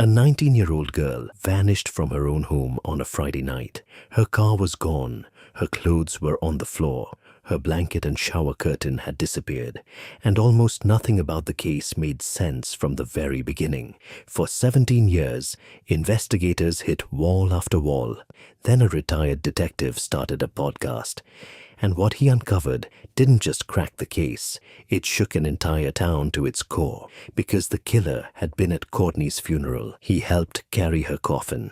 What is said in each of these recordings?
A 19-year-old girl vanished from her own home on a Friday night. Her car was gone, her clothes were on the floor, her blanket and shower curtain had disappeared, and almost nothing about the case made sense from the very beginning. For 17 years, investigators hit wall after wall. Then a retired detective started a podcast. And what he uncovered didn't just crack the case, it shook an entire town to its core, because the killer had been at Courtney's funeral. He helped carry her coffin,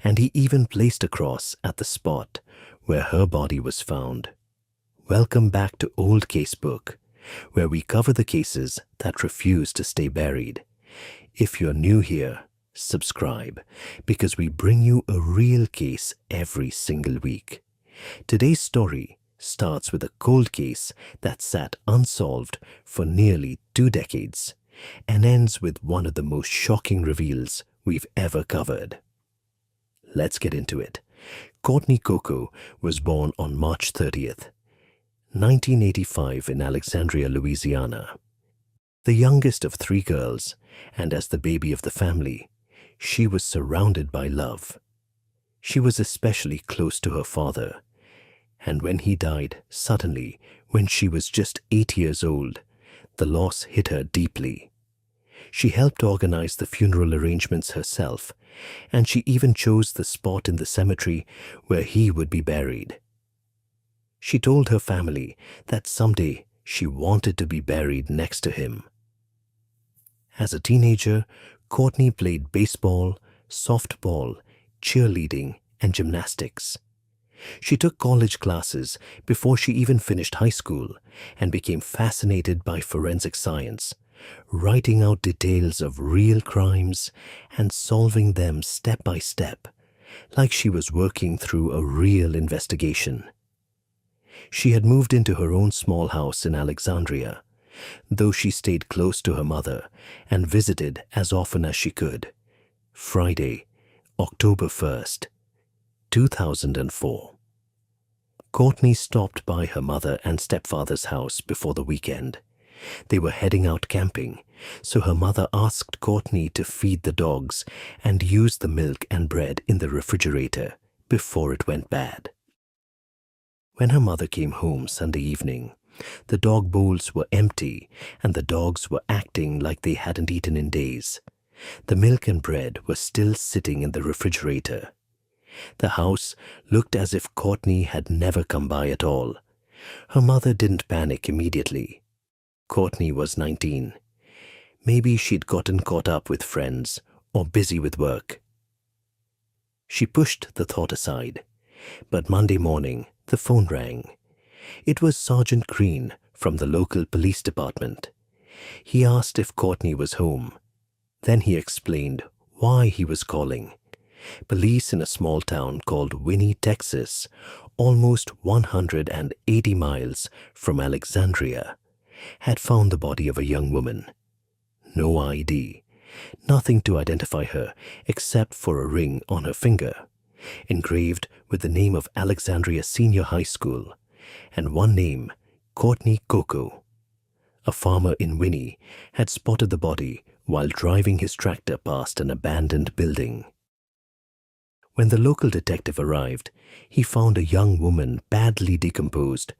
and he even placed a cross at the spot where her body was found. Welcome back to Old Casebook, where we cover the cases that refuse to stay buried. If you're new here, subscribe, because we bring you a real case every single week. Today's story starts with a cold case that sat unsolved for nearly 2 decades and ends with one of the most shocking reveals we've ever covered. Let's get into it. Courtney Coco was born on March 30th, 1985 in Alexandria, Louisiana. The youngest of 3 girls, and as the baby of the family, she was surrounded by love. She was especially close to her father, and when he died suddenly when she was just 8 years old, the loss hit her deeply. She helped organize the funeral arrangements herself, and she even chose the spot in the cemetery where he would be buried. She told her family that someday she wanted to be buried next to him. As a teenager, Courtney played baseball, softball, cheerleading, and gymnastics. She took college classes before she even finished high school and became fascinated by forensic science, writing out details of real crimes and solving them step by step, like she was working through a real investigation. She had moved into her own small house in Alexandria, though she stayed close to her mother and visited as often as she could. Friday, October 1st, 2004. Courtney stopped by her mother and stepfather's house before the weekend. They were heading out camping, so her mother asked Courtney to feed the dogs and use the milk and bread in the refrigerator before it went bad. When her mother came home Sunday evening, the dog bowls were empty and the dogs were acting like they hadn't eaten in days. The milk and bread were still sitting in the refrigerator. The house looked as if Courtney had never come by at all. Her mother didn't panic immediately. Courtney was 19. Maybe she'd gotten caught up with friends or busy with work. She pushed the thought aside, but Monday morning the phone rang. It was Sergeant Green from the local police department. He asked if Courtney was home. Then he explained why he was calling. Police in a small town called Winnie, Texas, almost 180 miles from Alexandria, had found the body of a young woman. No ID, nothing to identify her except for a ring on her finger, engraved with the name of Alexandria Senior High School, and one name, Courtney Coco. A farmer in Winnie had spotted the body while driving his tractor past an abandoned building. When the local detective arrived, he found a young woman badly decomposed,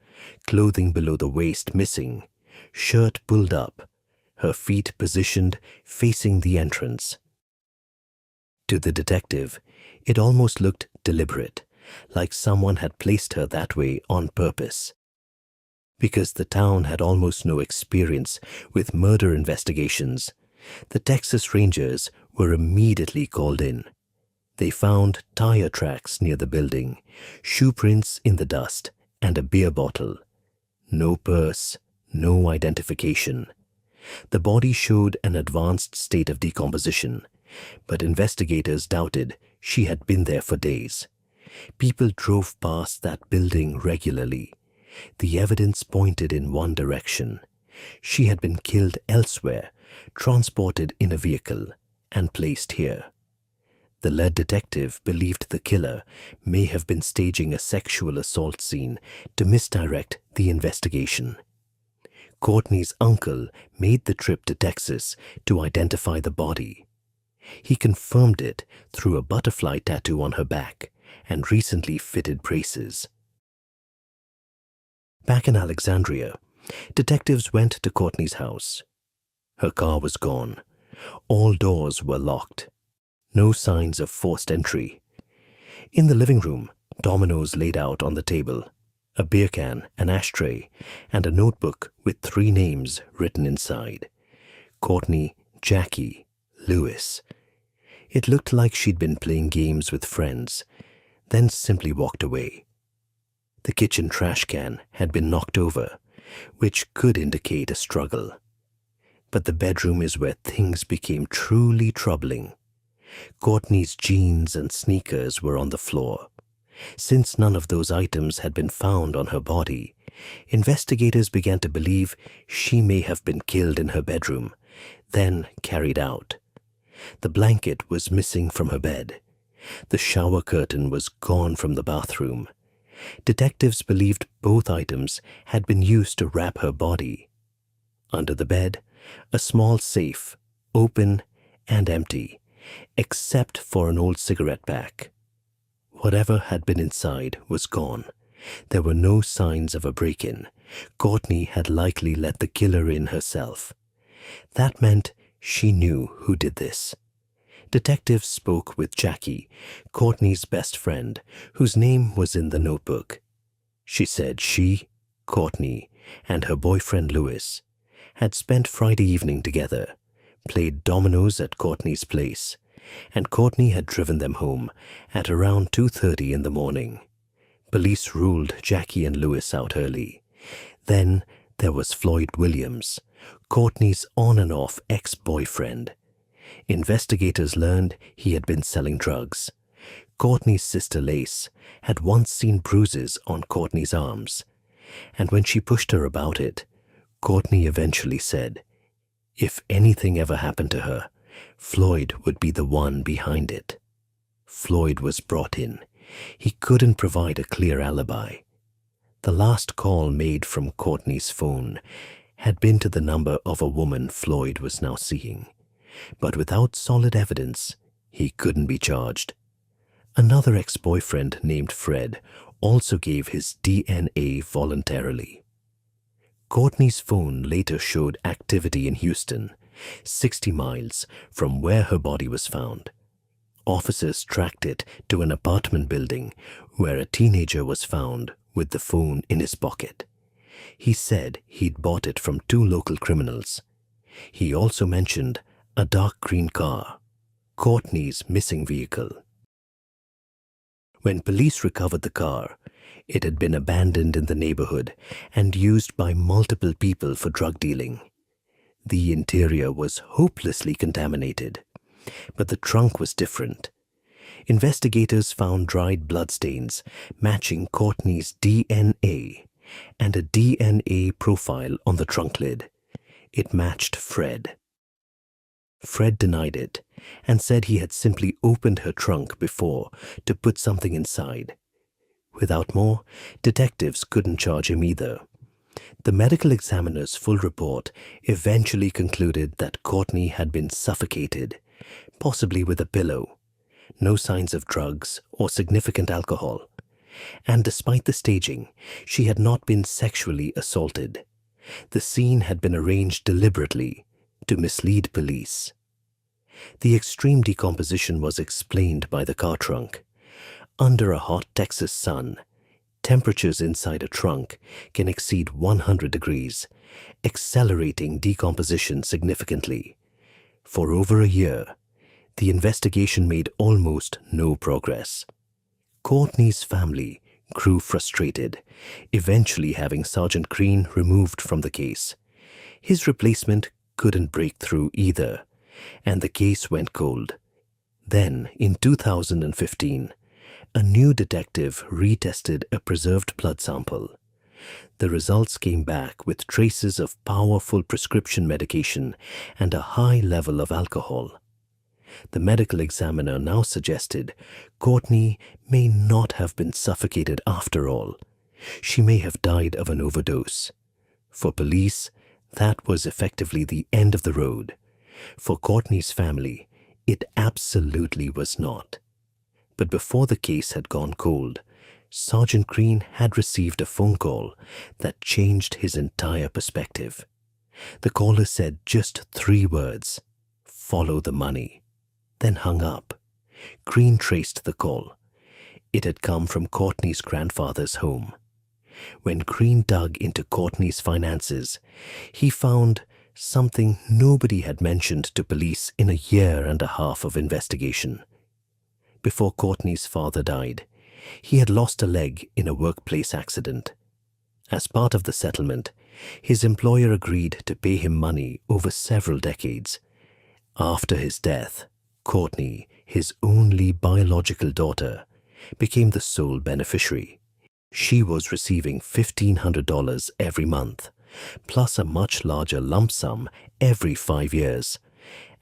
clothing below the waist missing, shirt pulled up, her feet positioned facing the entrance. To the detective, it almost looked deliberate, like someone had placed her that way on purpose. Because the town had almost no experience with murder investigations, the Texas Rangers were immediately called in. They found tire tracks near the building, shoe prints in the dust, and a beer bottle. No purse, no identification. The body showed an advanced state of decomposition, but investigators doubted she had been there for days. People drove past that building regularly. The evidence pointed in one direction. She had been killed elsewhere, transported in a vehicle, and placed here. The lead detective believed the killer may have been staging a sexual assault scene to misdirect the investigation. Courtney's uncle made the trip to Texas to identify the body. He confirmed it through a butterfly tattoo on her back and recently fitted braces. Back in Alexandria, detectives went to Courtney's house. Her car was gone. All doors were locked. No signs of forced entry. In the living room, dominoes laid out on the table, a beer can, an ashtray, and a notebook with 3 names written inside: Courtney, Jackie, Lewis. It looked like she'd been playing games with friends, then simply walked away. The kitchen trash can had been knocked over, which could indicate a struggle. But the bedroom is where things became truly troubling. Courtney's jeans and sneakers were on the floor. Since none of those items had been found on her body, investigators began to believe she may have been killed in her bedroom, then carried out. The blanket was missing from her bed. The shower curtain was gone from the bathroom. Detectives believed both items had been used to wrap her body. Under the bed, a small safe, open and empty, except for an old cigarette pack. Whatever had been inside was gone. There were no signs of a break-in. Courtney had likely let the killer in herself. That meant she knew who did this. Detectives spoke with Jackie, Courtney's best friend, whose name was in the notebook. She said she, Courtney, and her boyfriend Lewis had spent Friday evening together, played dominoes at Courtney's place, and Courtney had driven them home at around 2:30 in the morning. Police ruled Jackie and Lewis out early. Then there was Floyd Williams, Courtney's on-and-off ex-boyfriend. Investigators learned he had been selling drugs. Courtney's sister Lace had once seen bruises on Courtney's arms, and when she pushed her about it, Courtney eventually said, if anything ever happened to her, Floyd would be the one behind it. Floyd was brought in. He couldn't provide a clear alibi. The last call made from Courtney's phone had been to the number of a woman Floyd was now seeing. But without solid evidence, he couldn't be charged. Another ex-boyfriend named Fred also gave his DNA voluntarily. Courtney's phone later showed activity in Houston, 60 miles from where her body was found. Officers tracked it to an apartment building where a teenager was found with the phone in his pocket. He said he'd bought it from 2 local criminals. He also mentioned a dark green car, Courtney's missing vehicle. When police recovered the car, it had been abandoned in the neighborhood and used by multiple people for drug dealing. The interior was hopelessly contaminated, but the trunk was different. Investigators found dried bloodstains matching Courtney's DNA and a DNA profile on the trunk lid. It matched Fred. Fred denied it and said he had simply opened her trunk before to put something inside. Without more, detectives couldn't charge him either. The medical examiner's full report eventually concluded that Courtney had been suffocated, possibly with a pillow. No signs of drugs or significant alcohol. And despite the staging, she had not been sexually assaulted. The scene had been arranged deliberately to mislead police. The extreme decomposition was explained by the car trunk. Under a hot Texas sun, temperatures inside a trunk can exceed 100 degrees, accelerating decomposition significantly. For over a year, the investigation made almost no progress. Courtney's family grew frustrated, eventually having Sergeant Green removed from the case. His replacement couldn't break through either, and the case went cold. Then, in 2015, a new detective retested a preserved blood sample. The results came back with traces of powerful prescription medication and a high level of alcohol. The medical examiner now suggested Courtney may not have been suffocated after all. She may have died of an overdose. For police, that was effectively the end of the road. For Courtney's family, It absolutely was not. But before the case had gone cold, Sergeant Green had received a phone call that changed his entire perspective. The caller said just 3 words, "Follow the money," then hung up. Green traced the call. It had come from Courtney's grandfather's home. When Green dug into Courtney's finances, he found something nobody had mentioned to police in a year and a half of investigation. Before Courtney's father died, he had lost a leg in a workplace accident. As part of the settlement, his employer agreed to pay him money over several decades. After his death, Courtney, his only biological daughter, became the sole beneficiary. She was receiving $1,500 every month, plus a much larger lump sum every 5 years.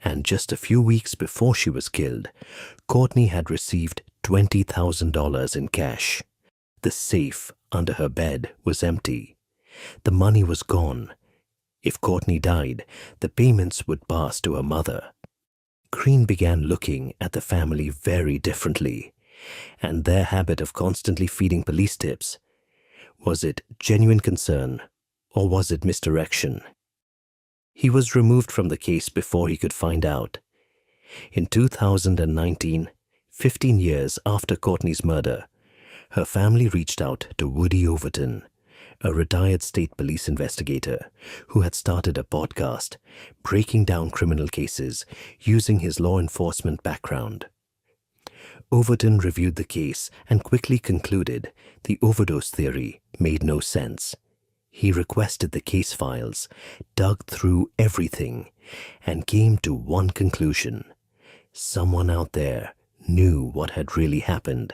And just a few weeks before she was killed, Courtney had received $20,000 in cash. The safe under her bed was empty. The money was gone. If Courtney died, the payments would pass to her mother. Green began looking at the family very differently, and their habit of constantly feeding police tips. Was it genuine concern, or was it misdirection? He was removed from the case before he could find out. In 2019, 15 years after Courtney's murder, her family reached out to Woody Overton, a retired state police investigator who had started a podcast breaking down criminal cases using his law enforcement background. Overton reviewed the case and quickly concluded the overdose theory made no sense. He requested the case files, dug through everything, and came to one conclusion. Someone out there knew what had really happened,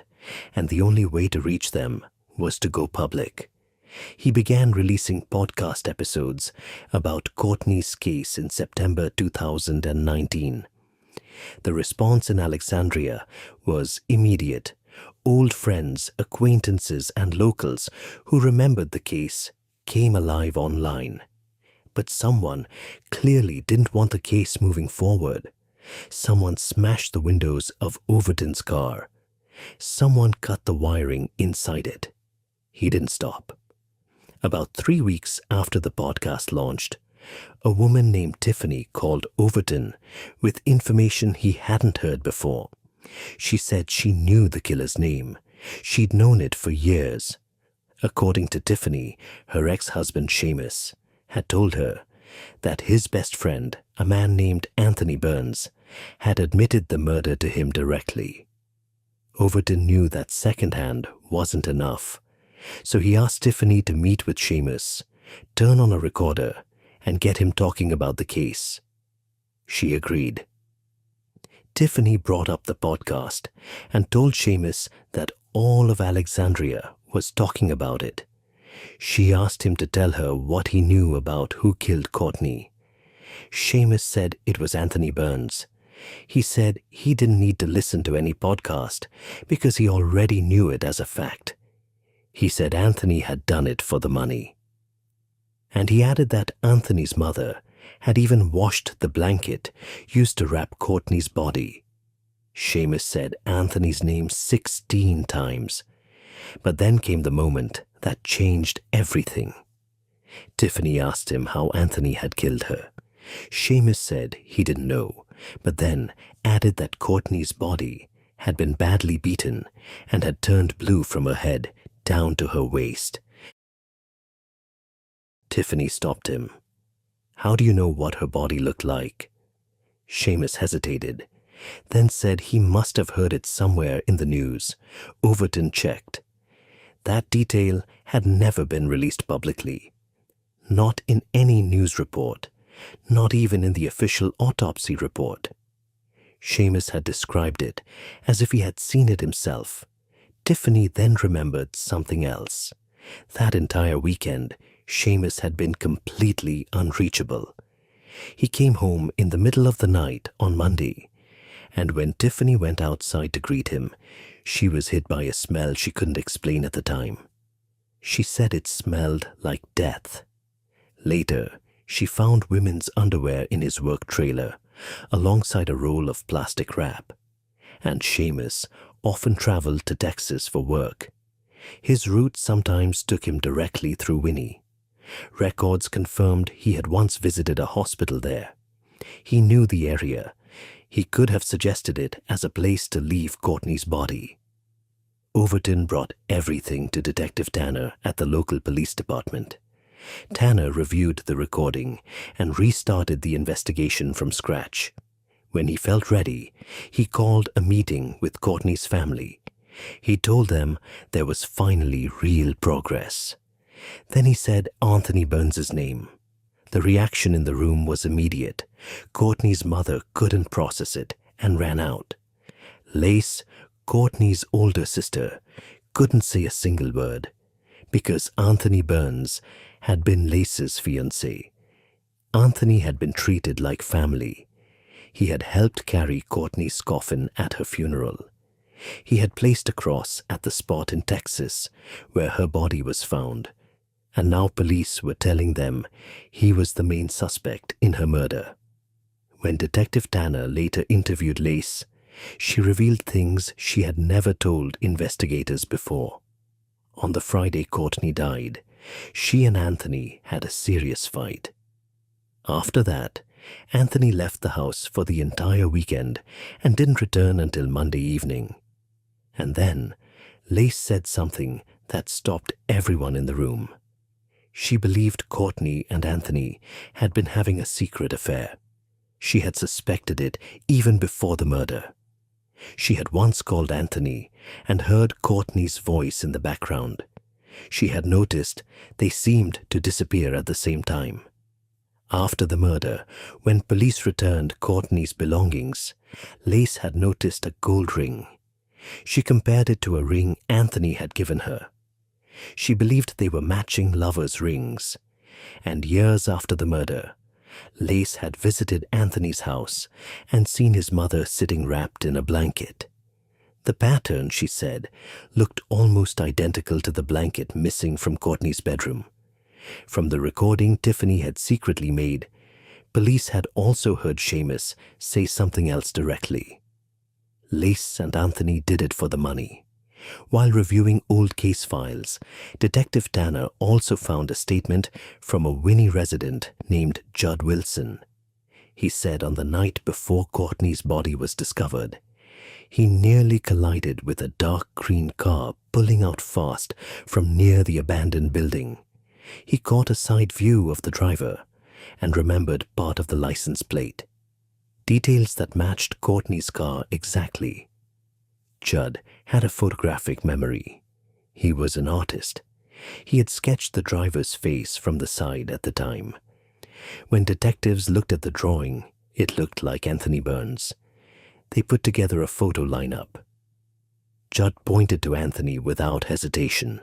and the only way to reach them was to go public. He began releasing podcast episodes about Courtney's case in September 2019. The response in Alexandria was immediate. Old friends, acquaintances, and locals who remembered the case came alive online. But someone clearly didn't want the case moving forward. Someone smashed the windows of Overton's car. Someone cut the wiring inside it. He didn't stop. About 3 weeks after the podcast launched, a woman named Tiffany called Overton with information he hadn't heard before. She said she knew the killer's name. She'd known it for years. According to Tiffany, her ex-husband Seamus had told her that his best friend, a man named Anthony Burns, had admitted the murder to him directly. Overton knew that secondhand wasn't enough, so he asked Tiffany to meet with Seamus, turn on a recorder, and get him talking about the case. She agreed. Tiffany brought up the podcast and told Seamus that all of Alexandria was talking about it. She asked him to tell her what he knew about who killed Courtney. Seamus said it was Anthony Burns. He said he didn't need to listen to any podcast because he already knew it as a fact. He said Anthony had done it for the money. And he added that Anthony's mother had even washed the blanket used to wrap Courtney's body. Seamus said Anthony's name 16 times. But then came the moment that changed everything. Tiffany asked him how Anthony had killed her. Seamus said he didn't know, but then added that Courtney's body had been badly beaten and had turned blue from her head down to her waist. Tiffany stopped him. How do you know what her body looked like? Seamus hesitated, then said he must have heard it somewhere in the news. Overton checked. That detail had never been released publicly. Not in any news report, not even in the official autopsy report. Seamus had described it as if he had seen it himself. Tiffany then remembered something else. That entire weekend, Seamus had been completely unreachable. He came home in the middle of the night on Monday, and when Tiffany went outside to greet him, she was hit by a smell she couldn't explain at the time. She said it smelled like death. Later, she found women's underwear in his work trailer, alongside a roll of plastic wrap. And Seamus often traveled to Texas for work. His route sometimes took him directly through Winnie. Records confirmed he had once visited a hospital there. He knew the area. He could have suggested it as a place to leave Courtney's body. Overton brought everything to Detective Tanner at the local police department. Tanner reviewed the recording and restarted the investigation from scratch. When he felt ready, he called a meeting with Courtney's family. He told them there was finally real progress. Then he said Anthony Burns's name. The reaction in the room was immediate. Courtney's mother couldn't process it and ran out. Lace, Courtney's older sister, couldn't say a single word because Anthony Burns had been Lace's fiancé. Anthony had been treated like family. He had helped carry Courtney's coffin at her funeral. He had placed a cross at the spot in Texas where her body was found, and now police were telling them he was the main suspect in her murder. When Detective Tanner later interviewed Lace, she revealed things she had never told investigators before. On the Friday Courtney died, she and Anthony had a serious fight. After that, Anthony left the house for the entire weekend and didn't return until Monday evening. And then, Lace said something that stopped everyone in the room. She believed Courtney and Anthony had been having a secret affair. She had suspected it even before the murder. She had once called Anthony and heard Courtney's voice in the background. She had noticed they seemed to disappear at the same time. After the murder, when police returned Courtney's belongings, Lace had noticed a gold ring. She compared it to a ring Anthony had given her. She believed they were matching lovers' rings. And years after the murder, Lace had visited Anthony's house and seen his mother sitting wrapped in a blanket. The pattern, she said, looked almost identical to the blanket missing from Courtney's bedroom. From the recording Tiffany had secretly made, police had also heard Seamus say something else directly. Lace and Anthony did it for the money. While reviewing old case files, Detective Tanner also found a statement from a Winnie resident named Judd Wilson. He said on the night before Courtney's body was discovered, he nearly collided with a dark green car pulling out fast from near the abandoned building. He caught a side view of the driver and remembered part of the license plate. Details that matched Courtney's car exactly. Judd had a photographic memory. He was an artist. He had sketched the driver's face from the side at the time. When detectives looked at the drawing, it looked like Anthony Burns. They put together a photo lineup. Judd pointed to Anthony without hesitation.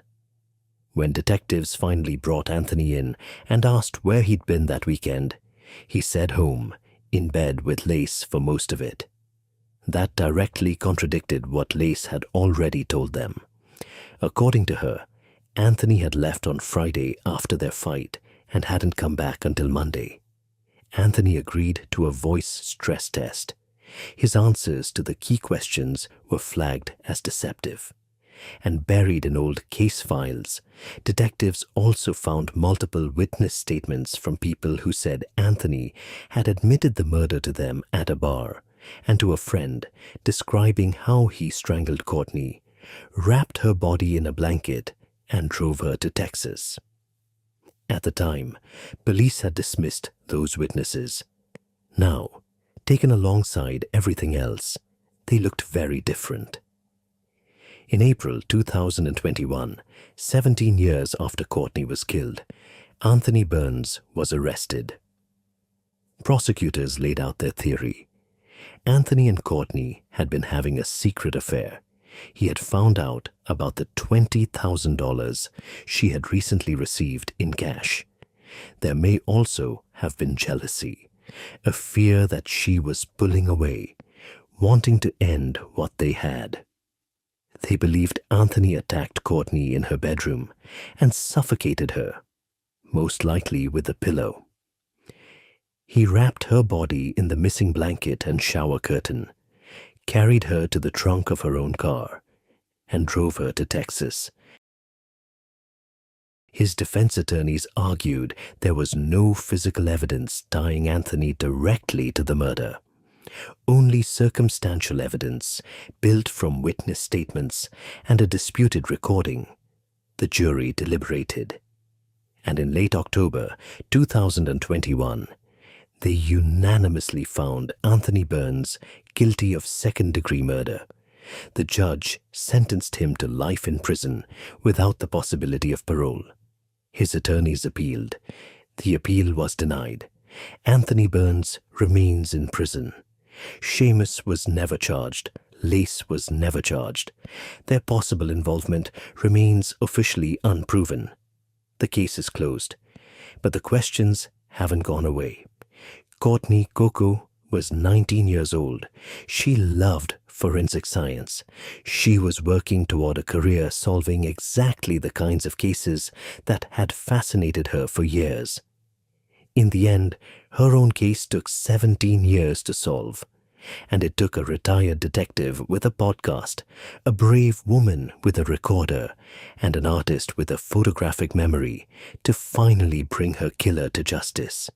When detectives finally brought Anthony in and asked where he'd been that weekend, he said home, in bed with Lace for most of it. That directly contradicted what Lace had already told them. According to her, Anthony had left on Friday after their fight and hadn't come back until Monday. Anthony agreed to a voice stress test. His answers to the key questions were flagged as deceptive. And buried in old case files, detectives also found multiple witness statements from people who said Anthony had admitted the murder to them at a bar and to a friend, describing how he strangled Courtney, wrapped her body in a blanket, and drove her to Texas. At the time, police had dismissed those witnesses. Now, taken alongside everything else, they looked very different. In April 2021, 17 years after Courtney was killed, Anthony Burns was arrested. Prosecutors laid out their theory. Anthony and Courtney had been having a secret affair. He had found out about the $20,000 she had recently received in cash. There may also have been jealousy, a fear that she was pulling away, wanting to end what they had. They believed Anthony attacked Courtney in her bedroom and suffocated her, most likely with a pillow. He wrapped her body in the missing blanket and shower curtain, carried her to the trunk of her own car, and drove her to Texas. His defense attorneys argued there was no physical evidence tying Anthony directly to the murder, only circumstantial evidence built from witness statements and a disputed recording. The jury deliberated, and in late October 2021, they unanimously found Anthony Burns guilty of second-degree murder. The judge sentenced him to life in prison without the possibility of parole. His attorneys appealed. The appeal was denied. Anthony Burns remains in prison. Seamus was never charged. Lace was never charged. Their possible involvement remains officially unproven. The case is closed, but the questions haven't gone away. Courtney Coco was 19 years old. She loved forensic science. She was working toward a career solving exactly the kinds of cases that had fascinated her for years. In the end, her own case took 17 years to solve. And it took a retired detective with a podcast, a brave woman with a recorder, and an artist with a photographic memory to finally bring her killer to justice.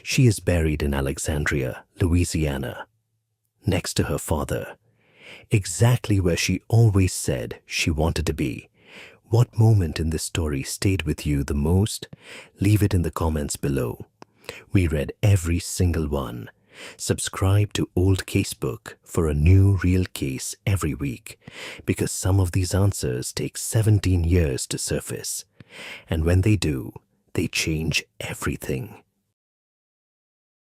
She is buried in Alexandria, Louisiana, next to her father, exactly where she always said she wanted to be. What moment in this story stayed with you the most? Leave it in the comments below. We read every single one. Subscribe to Old Casebook for a new real case every week, because some of these answers take 17 years to surface. And when they do, they change everything.